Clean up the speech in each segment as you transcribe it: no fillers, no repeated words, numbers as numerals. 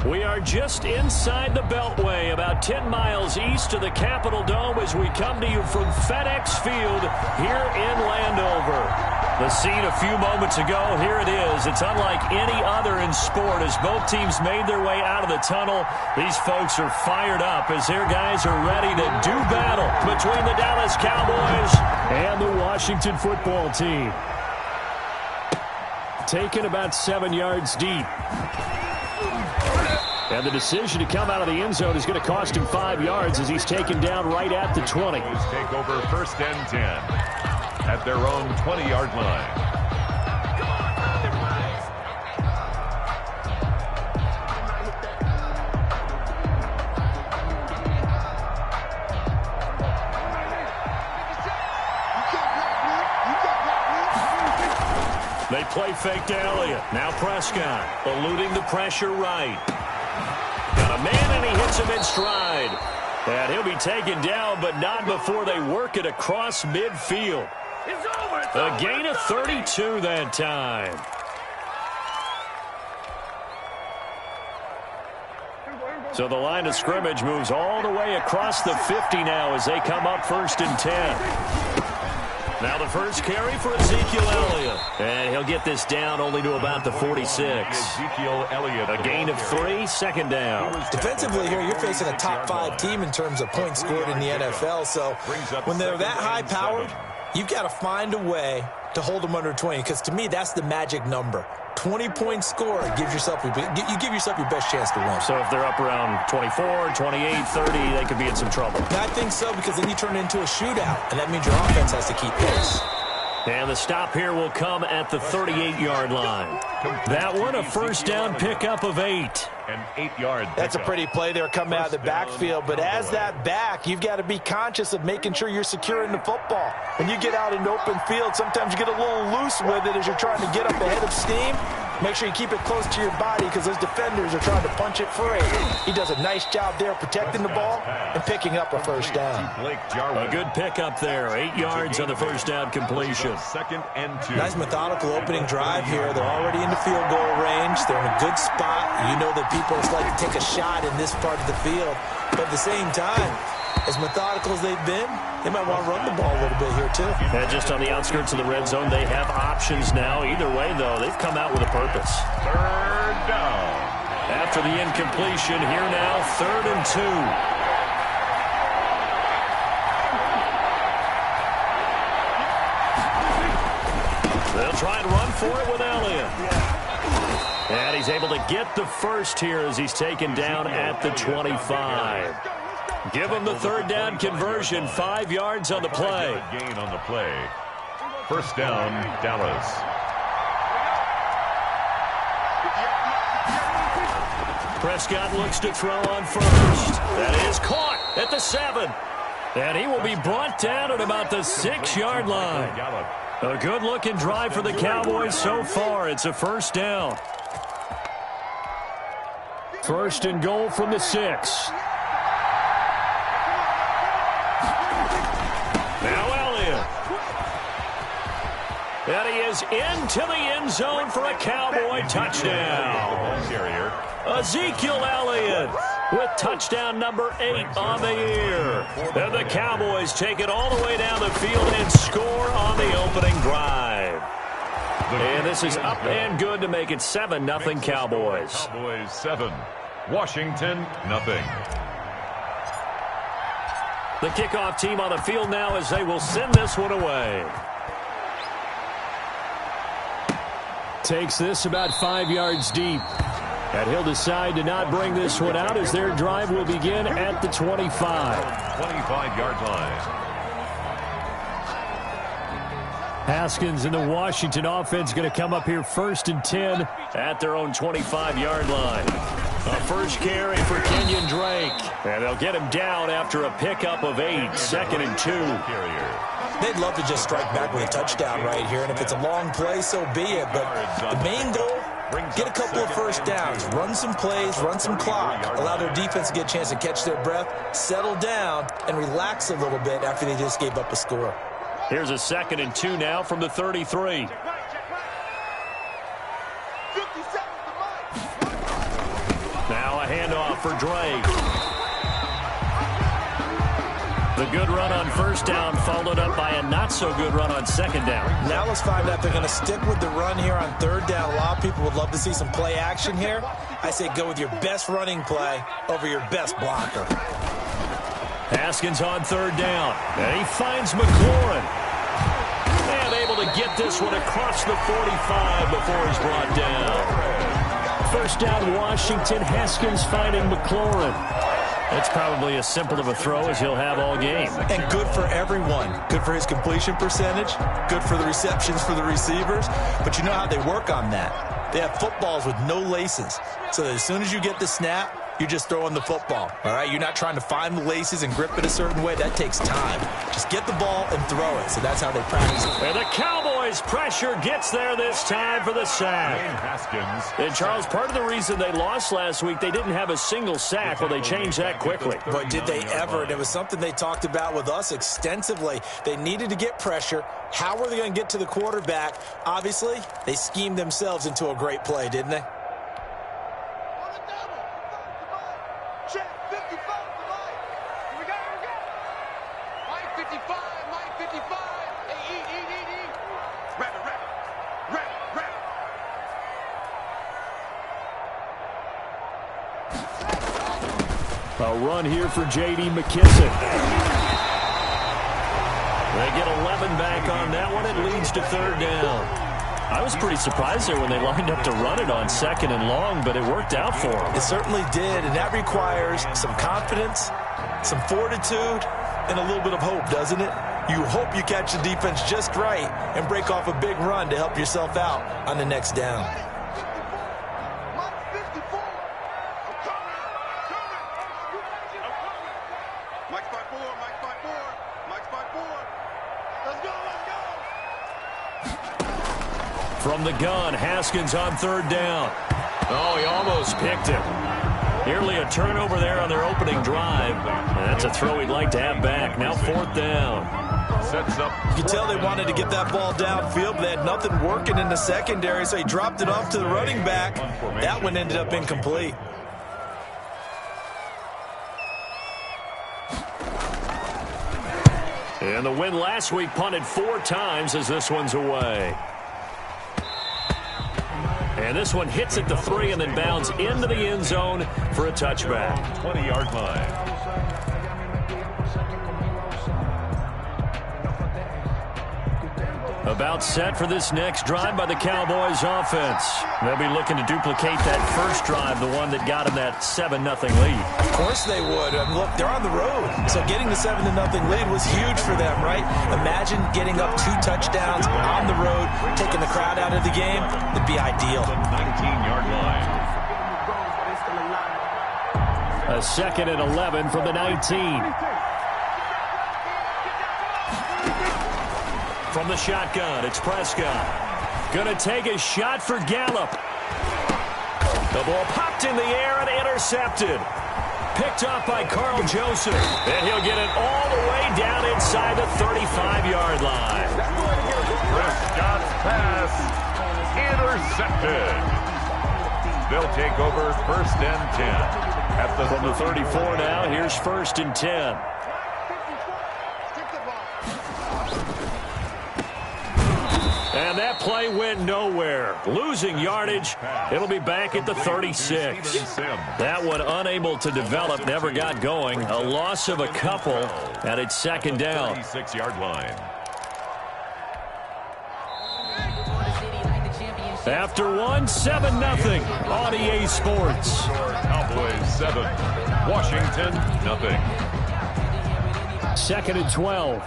We are just inside the Beltway, about 10 miles east of the Capitol Dome as we come to you from FedEx Field here in Landover. The scene a few moments ago, here it is. It's unlike any other in sport as both teams made their way out of the tunnel. These folks are fired up as their guys are ready to do battle between the Dallas Cowboys and the Washington football team. Taken about 7 yards deep. And the decision to come out of the end zone is going to cost him 5 yards as he's taken down right at the 20. Take over 1st and 10 at their own 20-yard line. They play fake to Elliott. Now Prescott eluding the pressure right. Got a man, and he hits him in stride. And he'll be taken down, but not before they work it across midfield. A gain of 32 that time. So the line of scrimmage moves all the way across the 50 now as they come up 1st and 10. Now the first carry for Ezekiel Elliott. And he'll get this down only to about the 46. Ezekiel Elliott. A gain of 3, 2nd down. Defensively here, you're facing a top 5 team in terms of points scored in the NFL. So when they're that high-powered, you've got to find a way to hold them under 20. Because to me, that's the magic number. 20-point score gives yourself you give yourself your best chance to win. So if they're up around 24, 28, 30, they could be in some trouble. I think so, because then you turn it into a shootout, and that means your offense has to keep pace. And the stop here will come at the 38-yard line. That one, a 1st down pickup of 8. An 8-yard pickup. That's a pretty play there coming out of the backfield. But as that back, you've got to be conscious of making sure you're securing the football. When you get out in open field, sometimes you get a little loose with it as you're trying to get up ahead of steam. Make sure you keep it close to your body because those defenders are trying to punch it free. He does a nice job there protecting the ball and picking up a 1st down. A good pickup there. 8 yards on the 1st down completion. 2nd and 2. Nice methodical opening drive here. They're already in the field goal range. They're in a good spot. You know that people like to take a shot in this part of the field. But at the same time, as methodical as they've been, they might want to run the ball a little bit here, too. And just on the outskirts of the red zone, they have options now. Either way, though, they've come out with a purpose. 3rd down. After the incompletion, here now, 3rd and 2. They'll try and run for it with Elliott. And he's able to get the first here as he's taken down at the 25. Give him the 3rd down conversion, 5 yards on the play. Gain on the play. 1st down, Dallas. Prescott looks to throw on 1st. That is caught at the 7. And he will be brought down at about the 6-yard line. A good-looking drive for the Cowboys so far. It's a 1st down. 1st and goal from the 6. Now Elliott. And he is into the end zone for a Cowboy touchdown. Ezekiel Elliott with touchdown number 8 on the year. And the Cowboys take it all the way down the field and score on the opening drive. And this is up and good to make it 7-0 Cowboys. Cowboys 7, Washington nothing. The kickoff team on the field now as they will send this one away. Takes this about 5 yards deep. And he'll decide to not bring this one out as their drive will begin at the 25. 25-yard line. Haskins and the Washington offense going to come up here 1st and 10 at their own 25-yard line. A first carry for Kenyon Drake. And they'll get him down after a pickup of 8, 2nd and 2. They'd love to just strike back with a touchdown right here, and if it's a long play, so be it. But the main goal, get a couple of 1st downs, run some plays, run some clock, allow their defense to get a chance to catch their breath, settle down, and relax a little bit after they just gave up a score. Here's a 2nd and 2 now from the 33. Now for Drake. The good run on first down followed up by a not-so-good run on second down. Now let's find out if they're going to stick with the run here on third down. A lot of people would love to see some play action here. I say go with your best running play over your best blocker. Haskins on third down, and he finds McLaurin. And able to get this one across the 45 before he's brought down. First down, Washington. Haskins finding McLaurin. It's probably as simple of a throw as he'll have all game. And good for everyone. Good for his completion percentage. Good for the receptions for the receivers. But you know how they work on that. They have footballs with no laces. So that as soon as you get the snap, you're just throwing the football. All right? You're not trying to find the laces and grip it a certain way. That takes time. Just get the ball and throw it. So that's how they practice it. And the Cowboys' pressure gets there this time for the sack. Haskins. And, Charles, part of the reason they lost last week, they didn't have a single sack. Well, they changed that quickly. But did they ever? And it was something they talked about with us extensively. They needed to get pressure. How were they going to get to the quarterback? Obviously, they schemed themselves into a great play, didn't they? A run here for J.D. McKissick. They get 11 back on that one. It leads to third down. I was pretty surprised there when they lined up to run it on second and long, but it worked out for them. It certainly did, and that requires some confidence, some fortitude, and a little bit of hope, doesn't it? You hope you catch the defense just right and break off a big run to help yourself out on the next down. From the gun, Haskins on third down. Oh, he almost picked him. Nearly a turnover there on their opening drive. And that's a throw he'd like to have back. Now fourth down. Sets up. You can tell they wanted to get that ball downfield, but they had nothing working in the secondary, so he dropped it off to the running back. That one ended up incomplete. And the win last week punted 4 times as this one's away. And this one hits at the 3 and then bounds into the end zone for a touchback. 20-yard line. About set for this next drive by the Cowboys offense. They'll be looking to duplicate that first drive, the one that got them that 7-0 lead. Of course they would. Look, they're on the road. So getting the 7-0 lead was huge for them, right? Imagine getting up 2 touchdowns on the road, taking the crowd out of the game. It'd be ideal. 19-yard line. A 2nd and 11 from the 19. From the shotgun, it's Prescott. Gonna take a shot for Gallup. The ball popped in the air and intercepted. Picked up by Carl Joseph. And he'll get it all the way down inside the 35-yard line. Prescott's pass intercepted. They'll take over 1st and 10. At the From the 34 now, here's 1st and 10. And that play went nowhere. Losing yardage. It'll be back at the 36. That one unable to develop, never got going. A loss of a couple, and it's 2nd down. 36-yard line. After one, 7-0 on EA Sports. Cowboys 7, Washington 0. 2nd and 12.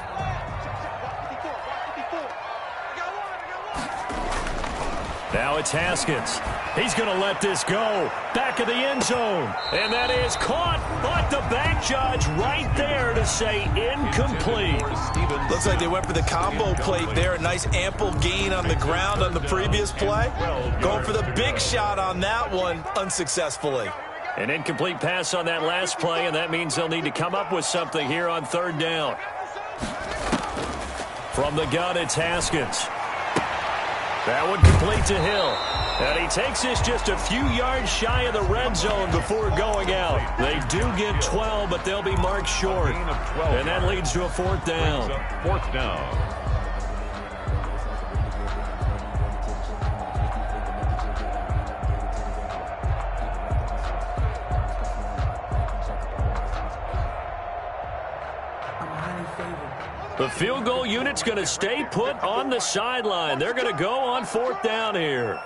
Now it's Haskins. He's going to let this go. Back of the end zone. And that is caught. But the back judge right there to say incomplete. Looks like they went for the combo plate there. A nice ample gain on the ground on the previous play. Going for the big shot on that one unsuccessfully. An incomplete pass on that last play, and that means they'll need to come up with something here on 3rd down. From the gun, it's Haskins. That one complete to Hill. And he takes this just a few yards shy of the red zone before going out. They do get 12, but they'll be marked short. And that leads to a fourth down. Fourth down. The field goal unit's going to stay put on the sideline. They're going to go on fourth down here.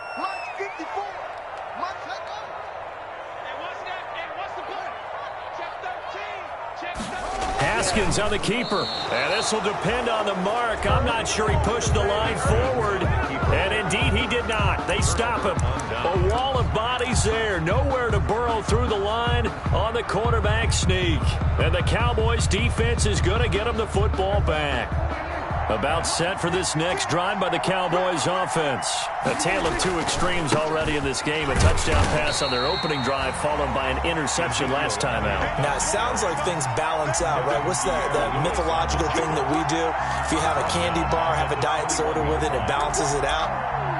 Haskins on the keeper. And this will depend on the mark. I'm not sure he pushed the line forward. And indeed, he did not. They stop him. A wall of bodies there. Nowhere to burrow through the line on the quarterback sneak. And the Cowboys defense is going to get him the football back. About set for this next drive by the Cowboys offense. A tale of two extremes already in this game. A touchdown pass on their opening drive followed by an interception last time out. Now, it sounds like things balance out, right? What's that mythological thing that we do? If you have a candy bar, have a diet soda with it, it balances it out.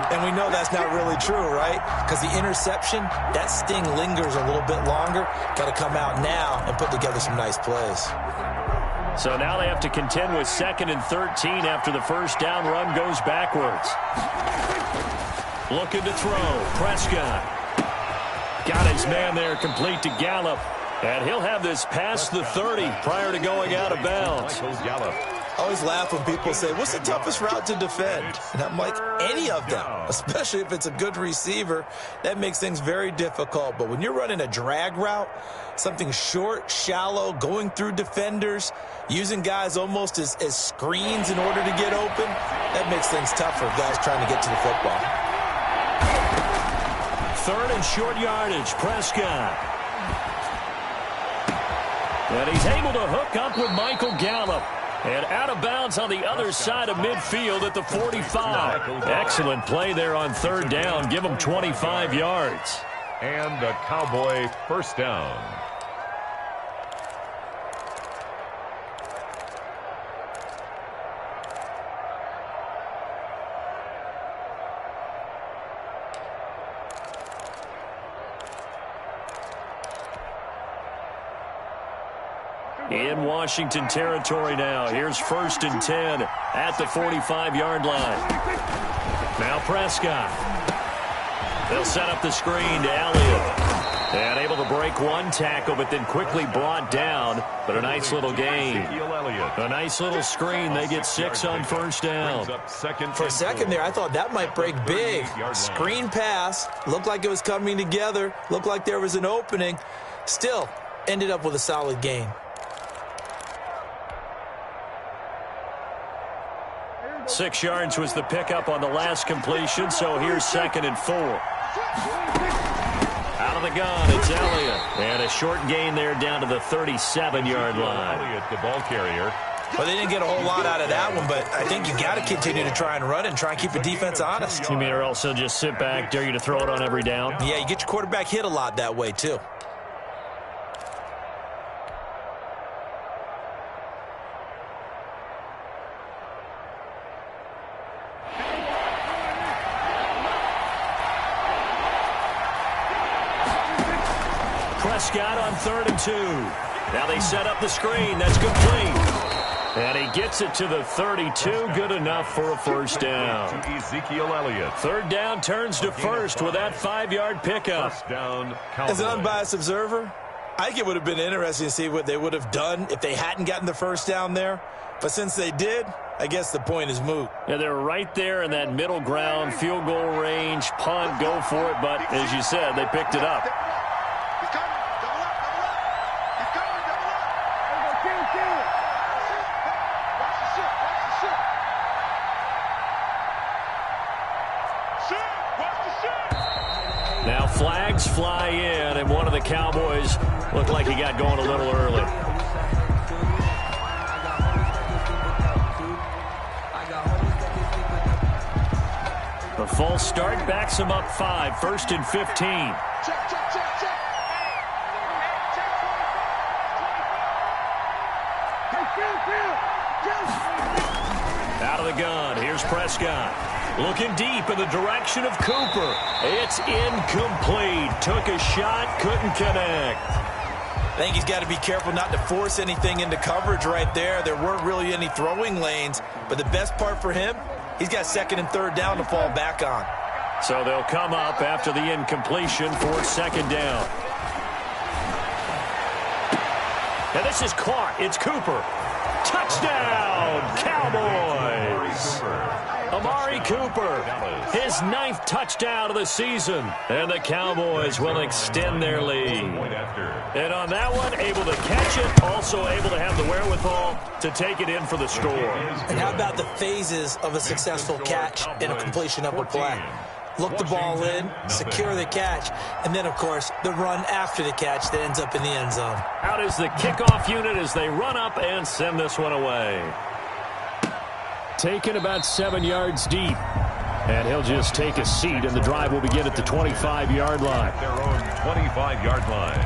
And we know that's not really true, right? Because the interception, that sting lingers a little bit longer. Got to come out now and put together some nice plays. So now they have to contend with 2nd and 13 after the first down run goes backwards. Looking to throw. Prescott. Got his man there complete to Gallup. And he'll have this past the 30 prior to going out of bounds. I always laugh when people say, what's the toughest route to defend? And I'm like, any of them, especially if it's a good receiver. That makes things very difficult. But when you're running a drag route, something short, shallow, going through defenders, using guys almost as screens in order to get open, that makes things tough for guys trying to get to the football. 3rd and short yardage, Prescott. And he's able to hook up with Michael Gallup. And out of bounds on the other side of midfield at the 45. Excellent play there on 3rd down. Give him 25 yards. And the Cowboy first down. In Washington territory now. Here's 1st and 10 at the 45-yard line. Now Prescott. They'll set up the screen to Elliott. And able to break one tackle, but then quickly brought down. But a nice little gain. A nice little screen. They get 6 on first down. For a second there, I thought that might break big. Screen pass. Looked like it was coming together. Looked like there was an opening. Still, ended up with a solid gain. 6 yards was the pickup on the last completion, so here's 2nd and 4. Out of the gun, it's Elliott. And a short gain there down to the 37-yard line. Elliott, the ball carrier. Well, they didn't get a whole lot out of that one, but I think you got to continue to try and run and try and keep the defense honest. You mean or else they'll just sit back, dare you to throw it on every down? Yeah, you get your quarterback hit a lot that way, too. Prescott on 3rd and 2. Now they set up the screen. That's complete. And he gets it to the 32. Good enough for a first down. To Ezekiel Elliott. 3rd down turns to 1st with that 5-yard pickup. First down, As an unbiased observer, I think it would have been interesting to see what they would have done if they hadn't gotten the first down there. But since they did, I guess the point is moot. Yeah, they're right there in that middle ground, field goal range, punt, go for it. But as you said, they picked it up. Now flags fly in, and one of the Cowboys looked like he got going a little early. The false start backs him up 5, 1st and 15. Out of the gun. Here's Prescott. Looking deep in the direction of Cooper. It's incomplete. Took a shot, couldn't connect. I think he's got to be careful not to force anything into coverage right there. There weren't really any throwing lanes, but the best part for him, he's got second and third down to fall back on. So they'll come up after the incompletion for second down. And this is caught. It's Cooper. Touchdown, Cowboys. Amari Cooper, his 9th touchdown of the season. And the Cowboys will extend their lead. And on that one, able to catch it, also able to have the wherewithal to take it in for the score. And how about the phases of a successful catch and a completion of a play? Look the ball in, secure the catch, and then, of course, the run after the catch that ends up in the end zone. Out is the kickoff unit as they run up and send this one away. Taken about 7 yards deep. And he'll just take a seat, and the drive will begin at the 25-yard line. Their own 25-yard line.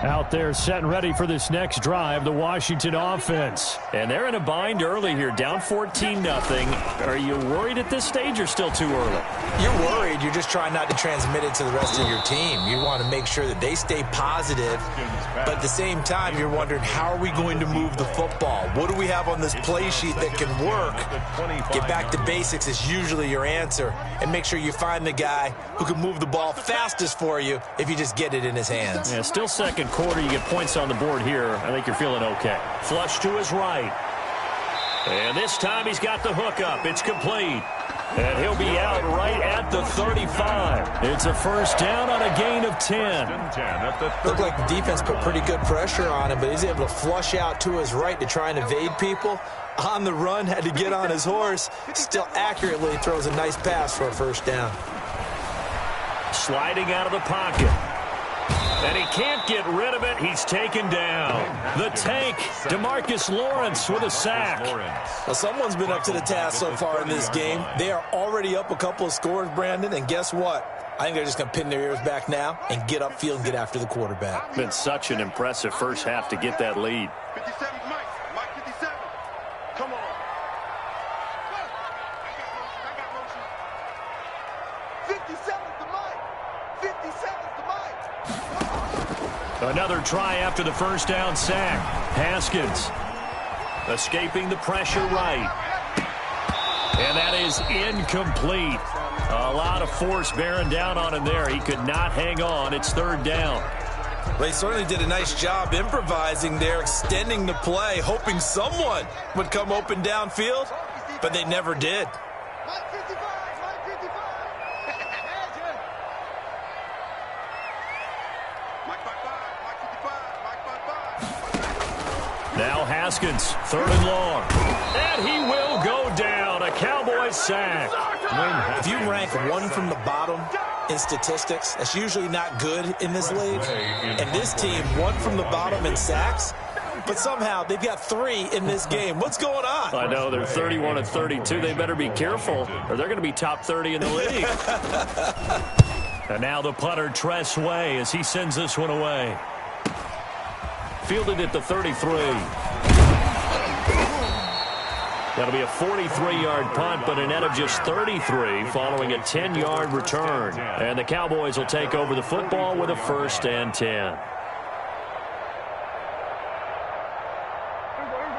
Out there set and ready for this next drive, the Washington offense. And they're in a bind early here, down 14-0. Are you worried at this stage or still too early? You're worried. You're just trying not to transmit it to the rest of your team. You want to make sure that they stay positive, but at the same time, you're wondering, how are we going to move the football? What do we have on this play sheet that can work? Get back to basics is usually your answer, and make sure you find the guy who can move the ball fastest for you if you just get it in his hands. Yeah, still second quarter. You get points on the board here. I think you're feeling okay. Flush to his right. And this time he's got the hook up. It's complete. And he'll be out right at the 35. It's a first down on a gain of 10. Looked like the defense put pretty good pressure on him, but he's able to flush out to his right to try and evade people. On the run, had to get on his horse. Still accurately throws a nice pass for a first down. Sliding out of the pocket. And he can't get rid of it. He's taken down. The tank, DeMarcus Lawrence with a sack. Well, someone's been up to the task so far in this game. They are already up a couple of scores, Brandon, and guess what? I think they're just going to pin their ears back now and get upfield and get after the quarterback. Been such an impressive first half to get that lead. 57, Mike 57. Come on. 57's the Mike. 57's the Mike. Another try after the first down sack. Haskins escaping the pressure right. And that is incomplete. A lot of force bearing down on him there. He could not hang on. It's third down. Well, he certainly did a nice job improvising there, extending the play, hoping someone would come open downfield, but they never did. Mike 55, Mike 55. Mike 55, Mike 55, Mike 55. Now Haskins, third and long. And he will go down. A Cowboys sack. If you rank one from the bottom in statistics, that's usually not good in this league. And this team, one from the bottom in sacks, but somehow they've got 3 in this game. What's going on? I know, they're 31 and 32. They better be careful, or they're going to be top 30 in the league. And now the punter, Tress Way, as he sends this one away. Fielded at the 33. That'll be a 43-yard punt, but a net of just 33 following a 10-yard return. And the Cowboys will take over the football with a 1st and 10.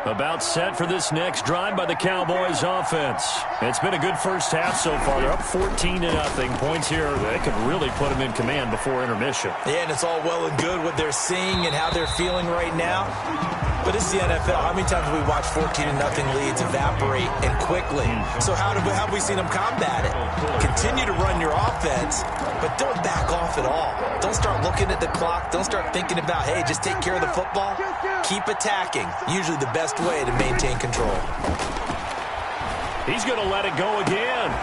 About set for this next drive by the Cowboys offense. It's been a good first half so far. They're up 14-0. Points here that could really put them in command before intermission. Yeah, and it's all well and good what they're seeing and how they're feeling right now. But it's the NFL. How many times have we watched 14-0 leads evaporate and quickly? So how have we seen them combat it? Continue to run your offense, but don't back off at all. Don't start looking at the clock. Don't start thinking about, hey, just take care of the football. Keep attacking. Usually the best way to maintain control. He's going to let it go again.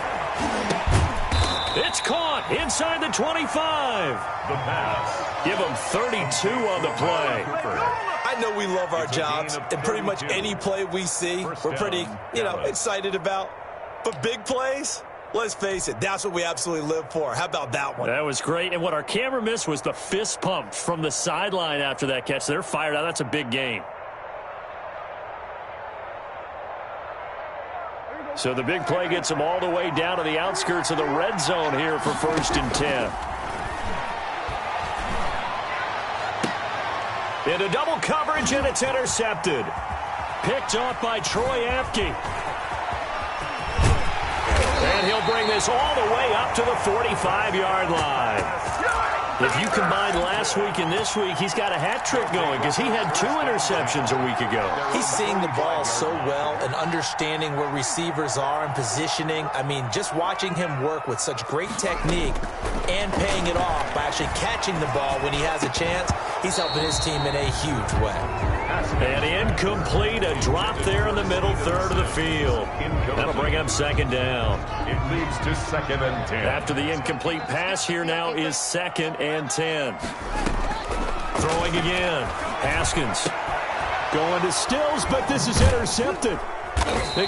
It's caught inside the 25. The pass. Give him 32 on the play. I know we love our jobs, and pretty much any play we see, we're pretty, excited about. But big plays, Let's face it, that's what we absolutely live for. How about that one? That was great. And what our camera missed was the fist pump from the sideline after that catch. They're fired out. That's a big game. So the big play gets them all the way down to the outskirts of the red zone here for 1st and 10. Into double coverage, and it's intercepted. Picked off by Troy Apke. And he'll bring this all the way up to the 45-yard line. If you combine last week and this week, he's got a hat trick going because he had 2 interceptions a week ago. He's seeing the ball so well and understanding where receivers are and positioning. I mean, just watching him work with such great technique and paying it off by actually catching the ball when he has a chance, he's helping his team in a huge way. And incomplete, a drop there in the middle third of the field. That'll bring up 2nd down. It leads to 2nd and 10. After the incomplete pass, here now is 2nd and 10. Throwing again. Haskins going to Stills, but this is intercepted.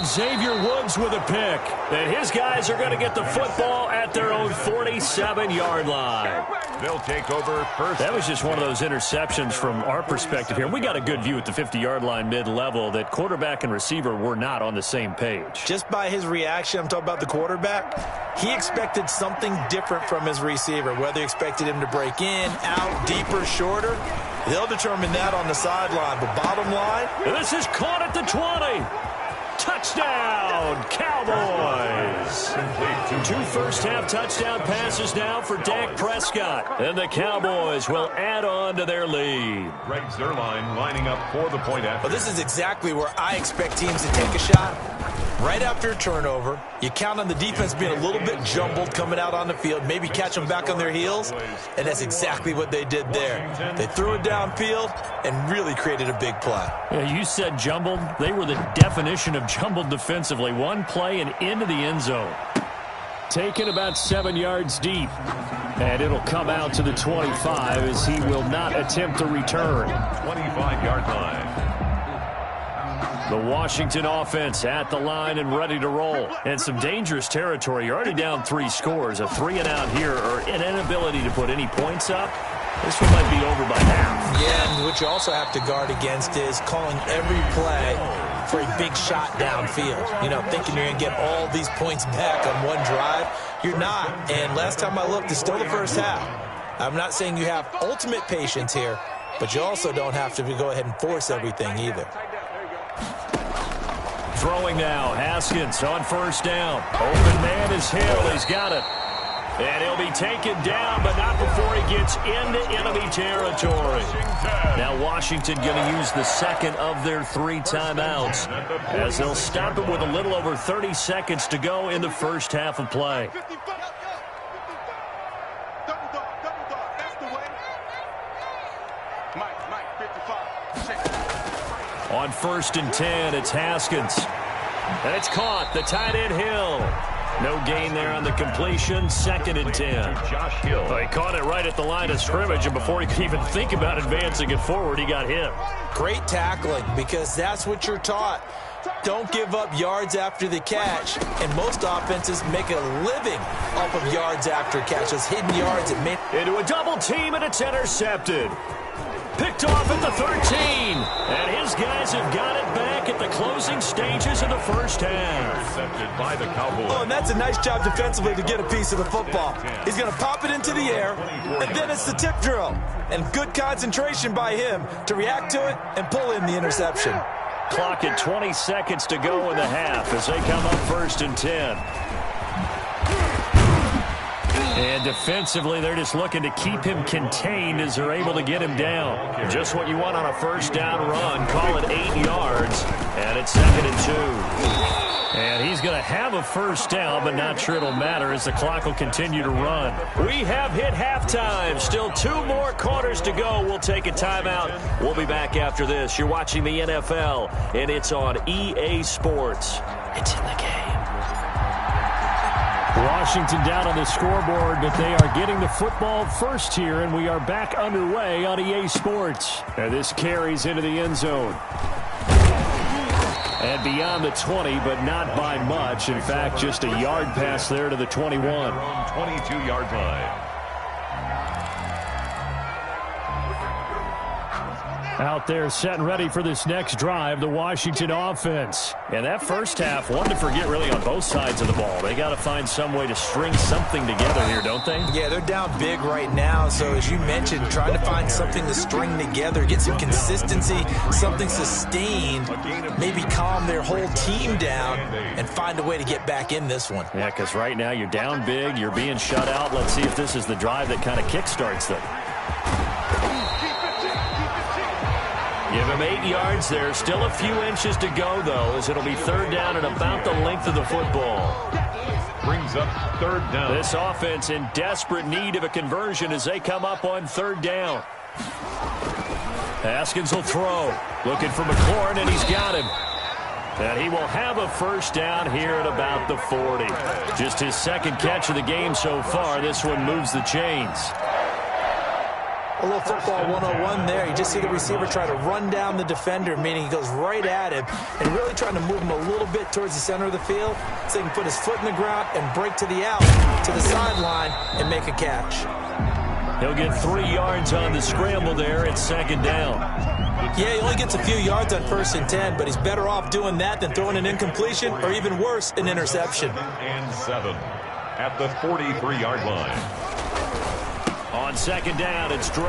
Xavier Woods with a pick. And his guys are going to get the football at their own 47-yard line. They'll take over first. That was just one of those interceptions from our perspective here. We got a good view at the 50-yard line mid-level that quarterback and receiver were not on the same page. Just by his reaction, I'm talking about the quarterback, he expected something different from his receiver, whether he expected him to break in, out, deeper, shorter. They'll determine that on the sideline. But bottom line, and this is caught at the 20. Touchdown, Cowboys. 2 first-half touchdown passes now for Dak Prescott. And the Cowboys will add on to their lead. Greg Zuerlein lining up for the point after. Well, this is exactly where I expect teams to take a shot. Right after a turnover, you count on the defense being a little bit jumbled coming out on the field, maybe catch them back on their heels, and that's exactly what they did there. They threw it downfield and really created a big play. Yeah, you said jumbled. They were the definition of jumbled defensively. One play and into the end zone. Taken about 7 yards deep. And it'll come out to the 25 as he will not attempt to return. 25-yard line. The Washington offense at the line and ready to roll. And some dangerous territory. You're already down 3 scores. A 3-and-out here or an inability to put any points up. This one might be over by half. Yeah, and what you also have to guard against is calling every play for a big shot downfield. You know, thinking you're going to get all these points back on one drive. You're not. And last time I looked, it's still the first half. I'm not saying you have ultimate patience here, but you also don't have to go ahead and force everything either. Throwing now, Haskins on 1st down. Open man is Hill. He's got it. And he'll be taken down, but not before he gets into enemy territory. Now Washington going to use the 2nd of their 3 timeouts as they'll stop it with a little over 30 seconds to go in the first half of play. On 1st and 10, it's Haskins. And it's caught. The tight end Hill. No gain there on the completion. 2nd and 10. Josh Hill. He caught it right at the line of scrimmage, and before he could even think about advancing it forward, he got hit. Great tackling, because that's what you're taught. Don't give up yards after the catch. And most offenses make a living off of yards after catches, hidden yards. Into a double team, and it's intercepted. Picked off at the 13. And his guys have got it back at the closing stages of the first half. Intercepted by the Cowboys. Oh, and that's a nice job defensively to get a piece of the football. He's going to pop it into the air, and then it's the tip drill. And good concentration by him to react to it and pull in the interception. Clock at 20 seconds to go in the half as they come up 1st and 10. And defensively, they're just looking to keep him contained as they're able to get him down. Just what you want on a first down run. Call it 8 yards. And it's 2nd and 2. And he's going to have a first down, but not sure it'll matter as the clock will continue to run. We have hit halftime. Still 2 more quarters to go. We'll take a timeout. We'll be back after this. You're watching the NFL, and it's on EA Sports. It's in the game. Washington down on the scoreboard, but they are getting the football first here, and we are back underway on EA Sports. And this carries into the end zone. And beyond the 20, but not by much. In fact, just a yard pass there to the 21. 22-yard line. Out there set and ready for this next drive, the Washington offense. And that first half, one to forget really on both sides of the ball. They got to find some way to string something together here, don't they? Yeah, they're down big right now. So as you mentioned, trying to find something to string together, get some consistency, something sustained, maybe calm their whole team down and find a way to get back in this one. Yeah, because right now you're down big, you're being shut out. Let's see if this is the drive that kind of kickstarts them. Give him 8 yards there. Still a few inches to go, though, as it'll be third down and about the length of the football. Brings up third down. This offense in desperate need of a conversion as they come up on third down. Haskins will throw. Looking for McLaurin, and he's got him. And he will have a first down here at about the 40. Just his second catch of the game so far. This one moves the chains. A little football 101 there. You just see the receiver try to run down the defender, meaning he goes right at him and really trying to move him a little bit towards the center of the field so he can put his foot in the ground and break to the out, to the sideline, and make a catch. He'll get 3 yards on the scramble there at second down. Yeah, he only gets a few yards on 1st and 10, but he's better off doing that than throwing an incompletion or even worse, an interception. And 7 at the 43-yard line. On second down, it's Drake.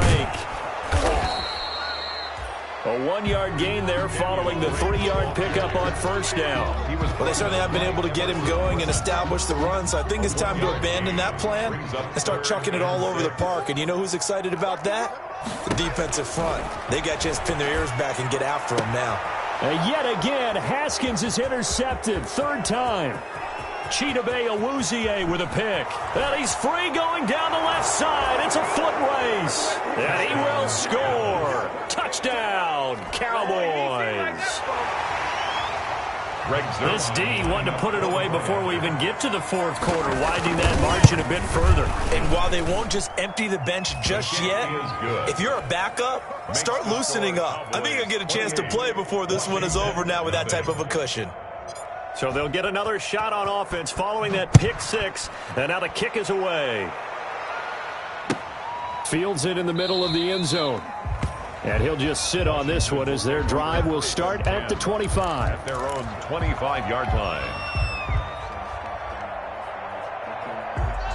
A 1-yard gain there following the 3-yard pickup on first down. Well, they certainly have been able to get him going and establish the run, so I think it's time to abandon that plan and start chucking it all over the park. And you know who's excited about that? The defensive front. They got to just pin their ears back and get after him now. And yet again, Haskins is intercepted. Third time. Chidobe Awuzie with a pick. And he's free going down the left side. It's a foot race. And he will score. Touchdown, Cowboys. This D wanted to put it away before we even get to the fourth quarter, widening that margin a bit further. And while they won't just empty the bench just yet, if you're a backup, start loosening up. I think you'll get a chance to play before this one is over now with that type of a cushion. So they'll get another shot on offense following that pick six, and now the kick is away. Fields it in the middle of the end zone. And he'll just sit on this one as their drive will start at the 25. At their own 25-yard line.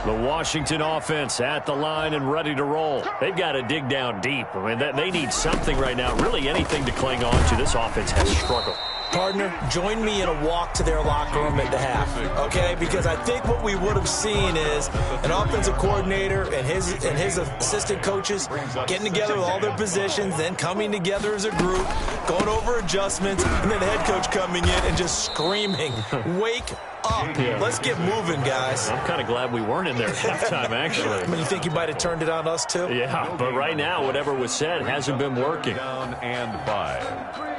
The Washington offense at the line and ready to roll. They've got to dig down deep. I mean, they need something right now, really anything to cling on to. This offense has struggled. Partner, join me in a walk to their locker room at the half, okay? Because I think what we would have seen is an offensive coordinator and his assistant coaches getting together with all their positions, then coming together as a group, going over adjustments, and then the head coach coming in and just screaming, "Wake up. Let's get moving, guys." I'm kind of glad we weren't in there at halftime, actually. I mean, you think you might have turned it on us, too? Yeah, but right now, whatever was said hasn't been working. Down and 5.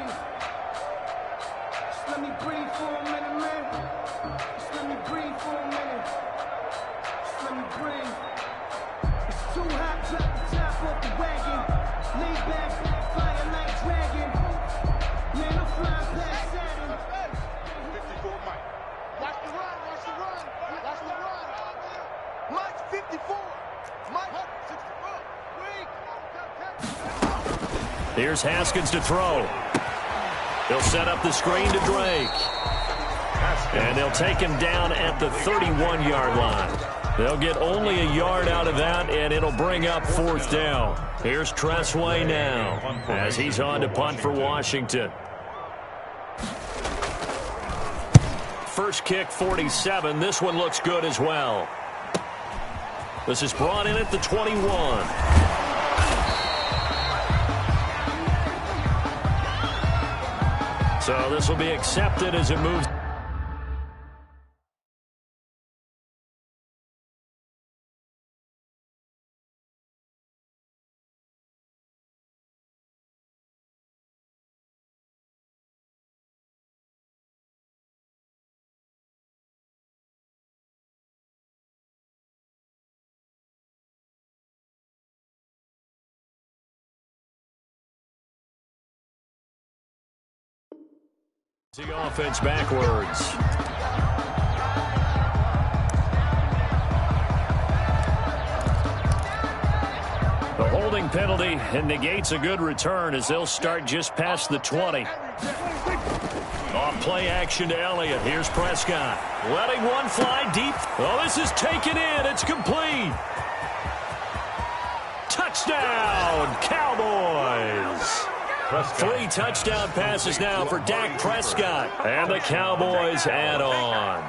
Here's Haskins to throw. They'll set up the screen to Drake. And they'll take him down at the 31-yard line. They'll get only a yard out of that, and it'll bring up fourth down. Here's Tressway now as he's on to punt for Washington. First kick, 47. This one looks good as well. This is brought in at the 21. So this will be accepted as it moves. The offense backwards. The holding penalty and negates a good return as they'll start just past the 20. Off play action to Elliott. Here's Prescott. Letting one fly deep. Oh, this is taken in. It's complete. Touchdown, Cowboys. 3 touchdown passes now for Dak Prescott. And the Cowboys add on.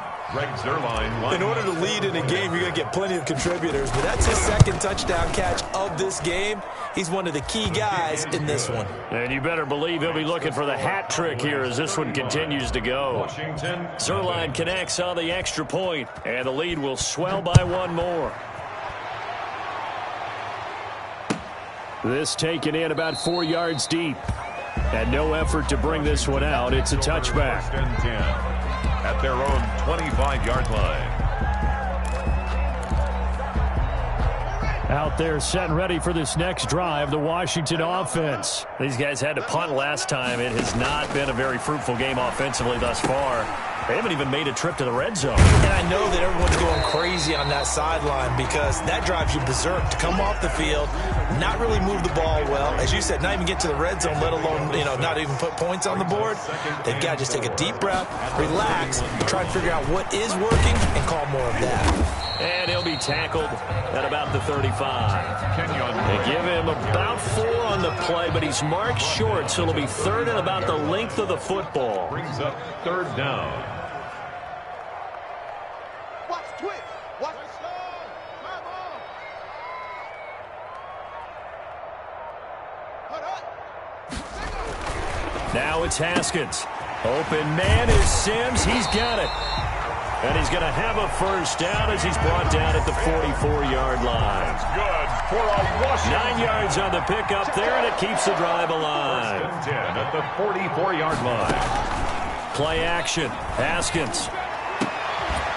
In order to lead in a game, you're going to get plenty of contributors, but that's his second touchdown catch of this game. He's one of the key guys in this one. And you better believe he'll be looking for the hat trick here as this one continues to go. Zerline connects on the extra point, and the lead will swell by one more. This taken in about 4 yards deep. And no effort to bring this one out. It's a touchback. At their own 25-yard line. Out there set and ready for this next drive, the Washington offense. These guys had to punt last time. It has not been a very fruitful game offensively thus far. They haven't even made a trip to the red zone. And I know that everyone's going crazy on that sideline because that drives you berserk to come off the field, not really move the ball well. As you said, not even get to the red zone, let alone, not even put points on the board. They've got to just take a deep breath, relax, try and figure out what is working, and call more of that. And he'll be tackled at about the 35. They give him about 4 on the play, but he's marked short, so it'll be third and about the length of the football. Brings up third down. Watch twitch. Watch. Now it's Haskins. Open man is Sims. He's got it. And he's going to have a first down as he's brought down at the 44-yard line. Good for a Washington. 9 yards on the pickup there, and it keeps the drive alive. 10 at the 44-yard line. Play action. Haskins.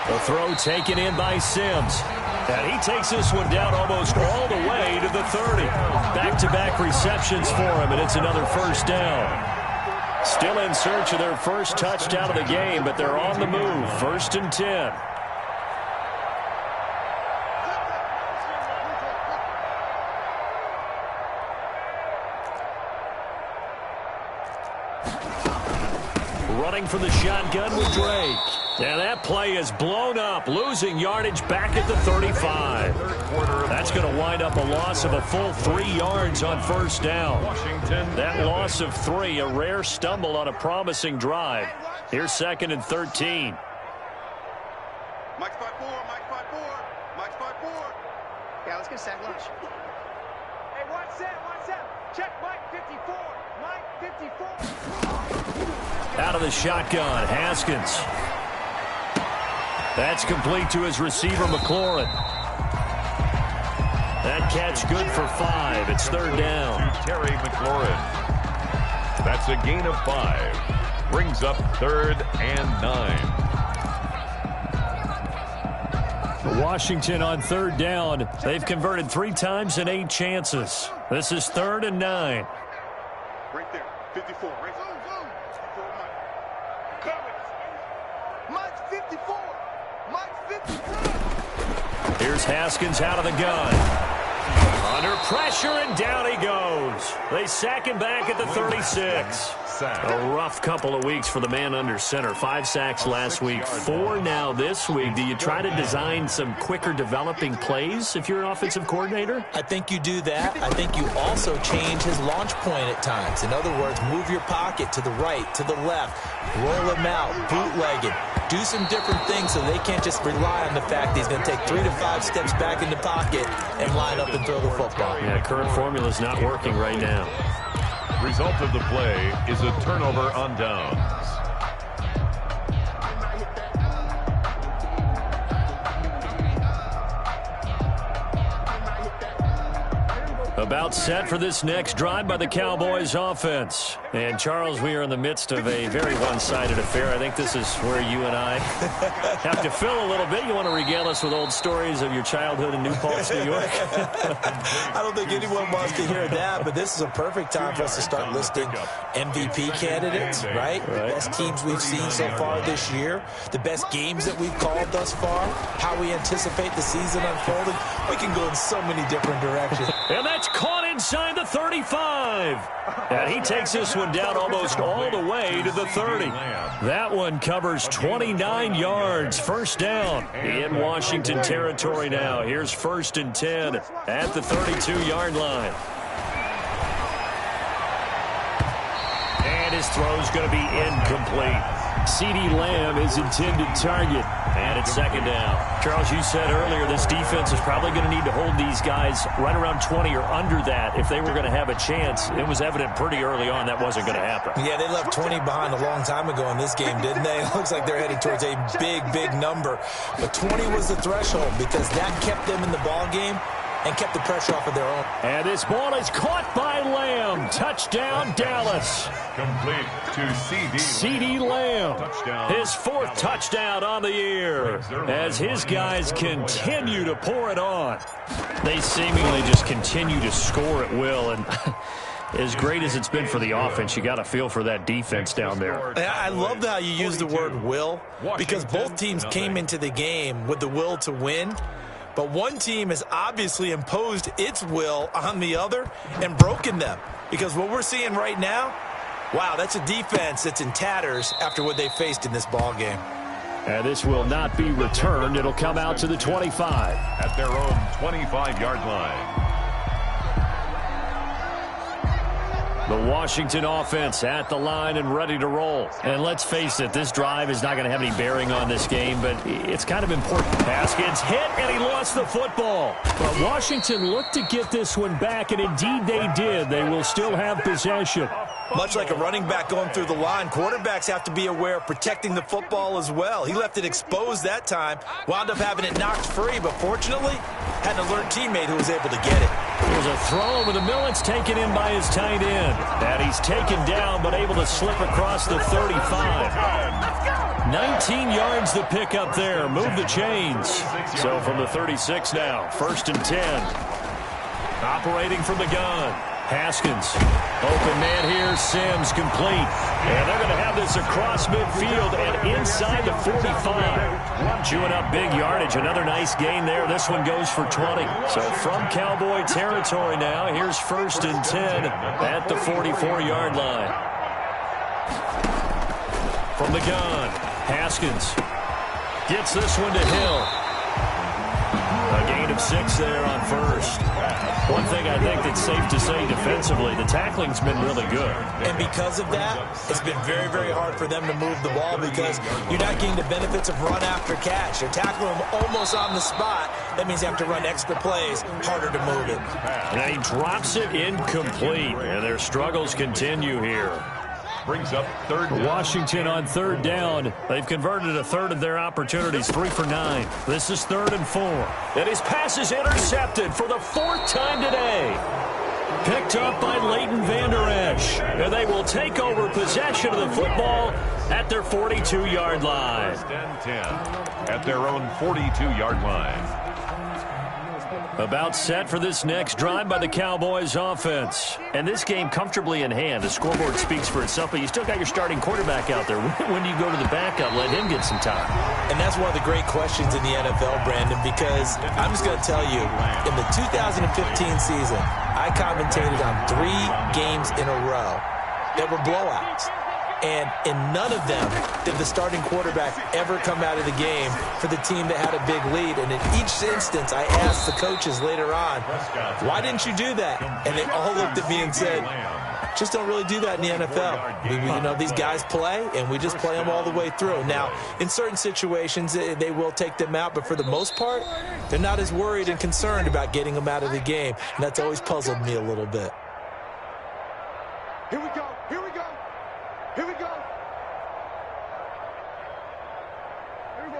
The throw taken in by Sims. And he takes this one down almost all the way to the 30. Back-to-back receptions for him, and it's another first down. Still in search of their first touchdown of the game, but they're on the move. 1st and 10. Running for the shotgun with Drake. And that play is blown up, losing yardage back at the 35. That's going to wind up a loss of a full 3 yards on first down. That loss of 3, a rare stumble on a promising drive. Here's 2nd and 13. Mike's 5-4. Mike's 5-4. Mike's 5-4. Yeah, let's get a sack lunch. Hey, watch that. Check Mike 54. Mike 54. Out of the shotgun, Haskins. That's complete to his receiver, McLaurin. That catch good for 5. It's third down. To Terry McLaurin. That's a gain of 5. Brings up 3rd and 9. Washington on 3rd down. They've converted 3 times in 8 chances. This is 3rd and 9. Right there. 54. Right there. Mike's 54. Mike's 54. Here's Haskins out of the gun. Under pressure, and down he goes. They sack him back at the 36. A rough couple of weeks for the man under center. 5 sacks last week, 4 now this week. Do you try to design some quicker developing plays if you're an offensive coordinator? I think you do that. I think you also change his launch point at times. In other words, move your pocket to the right, to the left, roll him out, bootleg it. Do some different things so they can't just rely on the fact that he's going to take 3 to 5 steps back in the pocket and line up and throw the football. Yeah, current formula is not working right now. Result of the play is a turnover on downs. About set for this next drive by the Cowboys offense. And, Charles, we are in the midst of a very one-sided affair. I think this is where you and I have to fill a little bit. You want to regale us with old stories of your childhood in New Paltz, New York? I don't think anyone wants to hear that, but this is a perfect time for us to start listing MVP candidates, right? The best teams we've seen so far this year, the best games that we've called thus far, how we anticipate the season unfolding. We can go in so many different directions. And that's caught inside the 35. And he takes this one down almost all the way to the 30. That one covers 29 yards. First down in Washington territory now. Here's 1st and 10 at the 32-yard line. And his throw's going to be incomplete. CeeDee Lamb is intended target. And it's 2nd down. Charles, you said earlier this defense is probably going to need to hold these guys right around 20 or under that if they were going to have a chance. It was evident pretty early on that wasn't going to happen. Yeah, they left 20 behind a long time ago in this game, didn't they? It looks like they're heading towards a big, big number. But 20 was the threshold because that kept them in the ball game and kept the pressure off of their own. And this ball is caught by Lamb. Touchdown, Dallas. Complete to CeeDee Lamb. Touchdown. His 4th touchdown on the year as his guys continue to pour it on. They seemingly just continue to score at will, and as great as it's been for the offense, you got to feel for that defense down there. I love how you use the word will, because both teams came into the game with the will to win. But one team has obviously imposed its will on the other and broken them. Because what we're seeing right now, wow, that's a defense that's in tatters after what they faced in this ball game. And this will not be returned. It'll come out to the 25. At their own 25-yard line. The Washington offense at the line and ready to roll. And let's face it, this drive is not going to have any bearing on this game, but it's kind of important. Haskins hit, and he lost the football. But Washington looked to get this one back, and indeed they did. They will still have possession. Much like a running back going through the line, quarterbacks have to be aware of protecting the football as well. He left it exposed that time, wound up having it knocked free, but fortunately had an alert teammate who was able to get it. There's a throw over the middle. It's taken in by his tight end. And he's taken down, but able to slip across the 35. 19 yards to pick up there. Move the chains. So from the 36 now, 1st and 10. Operating from the gun. Haskins. Open man here. Sims complete. And they're going to have this across midfield and inside the 45. Chewing up big yardage. Another nice gain there. This one goes for 20. So from Cowboy territory now, here's 1st and 10 at the 44-yard line. From the gun, Haskins gets this one to Hill. A gain of 6 there on 1st. One thing I think that's safe to say defensively, the tackling's been really good. And because of that, it's been very, very hard for them to move the ball because you're not getting the benefits of run after catch. You're tackling them almost on the spot. That means you have to run extra plays, harder to move it. And he drops it incomplete. And their struggles continue here. Brings up 3rd down. Washington on 3rd down. They've converted a third of their opportunities, 3 for 9. This is 3rd and 4. And his pass is intercepted for the 4th time today. Picked up by Leighton Vander Esch. And they will take over possession of the football at their 42-yard line. 1st and 10 at their own 42-yard line. About set for this next drive by the Cowboys offense. And this game comfortably in hand. The scoreboard speaks for itself, but you still got your starting quarterback out there. When do you go to the backup, let him get some time? And that's one of the great questions in the NFL, Brandon, because I'm just going to tell you, in the 2015 season, I commentated on 3 games in a row that were blowouts. And in none of them did the starting quarterback ever come out of the game for the team that had a big lead. And in each instance, I asked the coaches later on, why didn't you do that? And they all looked at me and said, just don't really do that in the NFL. You know, these guys play, and we just play them all the way through. Now, in certain situations, they will take them out, but for the most part, they're not as worried and concerned about getting them out of the game. And that's always puzzled me a little bit. Here we go. Here we go. Here we go.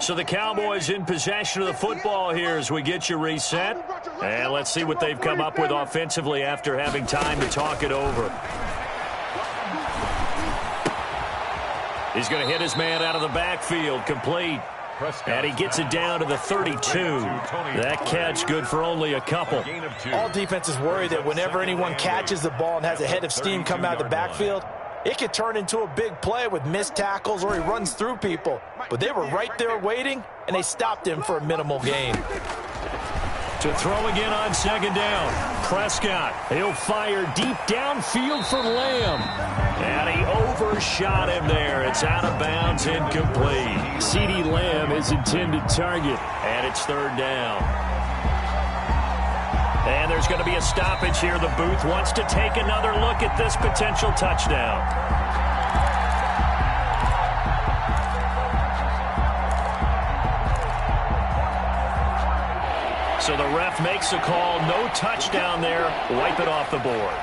So the Cowboys in possession of the football here as we get you reset. And let's see what they've come up with offensively after having time to talk it over. He's going to hit his man out of the backfield, complete. And he gets it down to the 32. That catch good for only a couple. All defenses worry that whenever anyone catches the ball and has a head of steam come out of the backfield, it could turn into a big play with missed tackles or he runs through people. But they were right there waiting, and they stopped him for a minimal gain. To throw again on second down. Prescott, he'll fire deep downfield for Lamb. And he overshot him there. It's out of bounds, incomplete. CeeDee Lamb is intended target, and it's third down. And there's going to be a stoppage here. The booth wants to take another look at this potential touchdown. So the ref makes a call. No touchdown there. Wipe it off the board.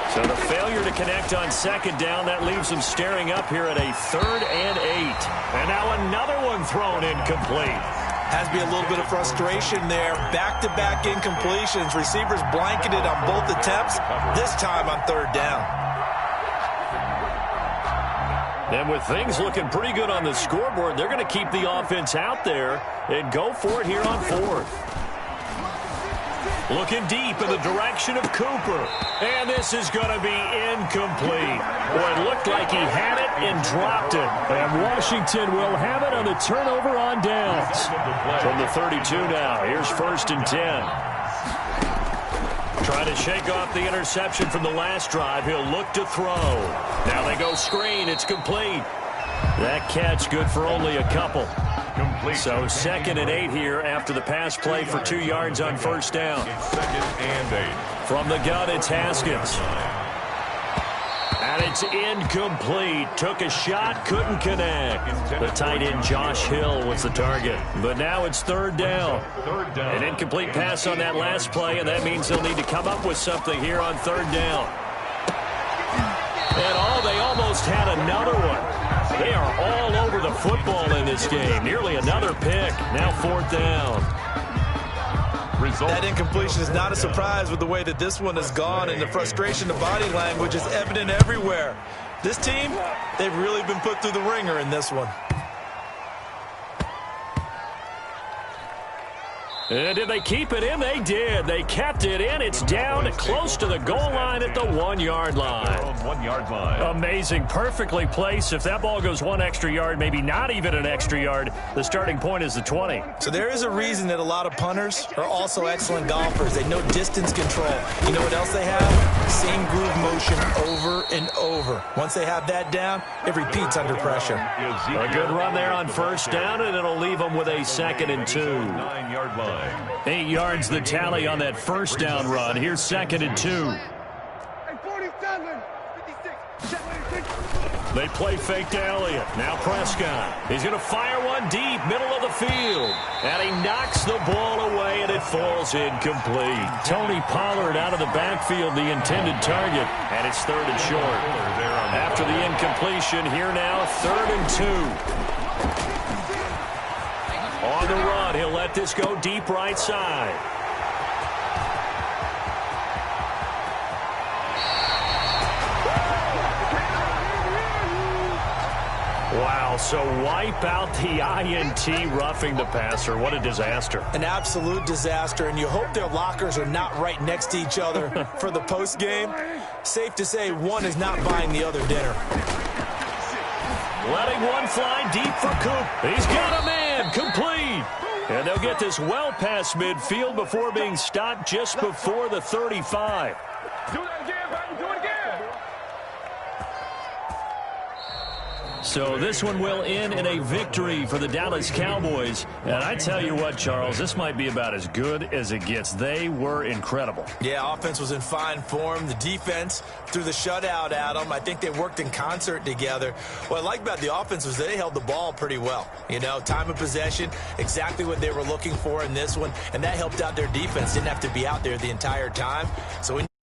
So the failure to connect on second down, that leaves them staring up here at a 3rd and 8. And now another one thrown incomplete. Has to be a little bit of frustration there. Back-to-back incompletions. Receivers blanketed on both attempts, this time on third down. And with things looking pretty good on the scoreboard, they're going to keep the offense out there and go for it here on fourth. Looking deep in the direction of Cooper. And this is going to be incomplete. Boy, it looked like he had it and dropped it. And Washington will have it on the turnover on downs. From the 32 now, here's 1st and 10. Trying to shake off the interception from the last drive. He'll look to throw. Now they go screen. It's complete. That catch good for only a couple. So 2nd and 8 here after the pass play for 2 yards on first down. It's 2nd and 8. From the gun, it's Haskins. And it's incomplete. Took a shot, couldn't connect. The tight end, Josh Hill, was the target. But now it's third down. An incomplete pass on that last play, and that means they'll need to come up with something here on third down. And they almost had another one. They are all over the football in this game. Nearly another pick. Now 4th down. That incompletion is not a surprise with the way that this one has gone, and the frustration of body language is evident everywhere. This team, they've really been put through the ringer in this one. And did they keep it in? They did. They kept it in. It's down close to the goal line at the 1-yard line. 1-yard line. Amazing. Perfectly placed. If that ball goes 1 extra yard, maybe not even an extra yard, the starting point is the 20. So there is a reason that a lot of punters are also excellent golfers. They know distance control. You know what else they have? Same groove motion over and over. Once they have that down, it repeats under pressure. A good run there on first down, and it'll leave them with a 2nd and 2. 9-yard line. 8 yards the tally on that first down run. Here's 2nd and 2. They play fake to Elliott. Now Prescott. He's going to fire one deep, middle of the field. And he knocks the ball away, and it falls incomplete. Tony Pollard out of the backfield, the intended target. And it's 3rd and short. After the incompletion, here now, 3rd and 2. On the run, he'll let this go deep right side. Wow, so wipe out the INT roughing the passer. What a disaster. An absolute disaster, and you hope their lockers are not right next to each other for the post game. Safe to say one is not buying the other dinner. Letting one fly deep for Coop. He's got a man, complete. And they'll get this well past midfield before being stopped just before the 35. Do that again, baby. Do it again. So this one will end in a victory for the Dallas Cowboys. And I tell you what, Charles, this might be about as good as it gets. They were incredible. Yeah, offense was in fine form. The defense threw the shutout at them. I think they worked in concert together. What I like about the offense was they held the ball pretty well. You know, time of possession, exactly what they were looking for in this one. And that helped out their defense. Didn't have to be out there the entire time. So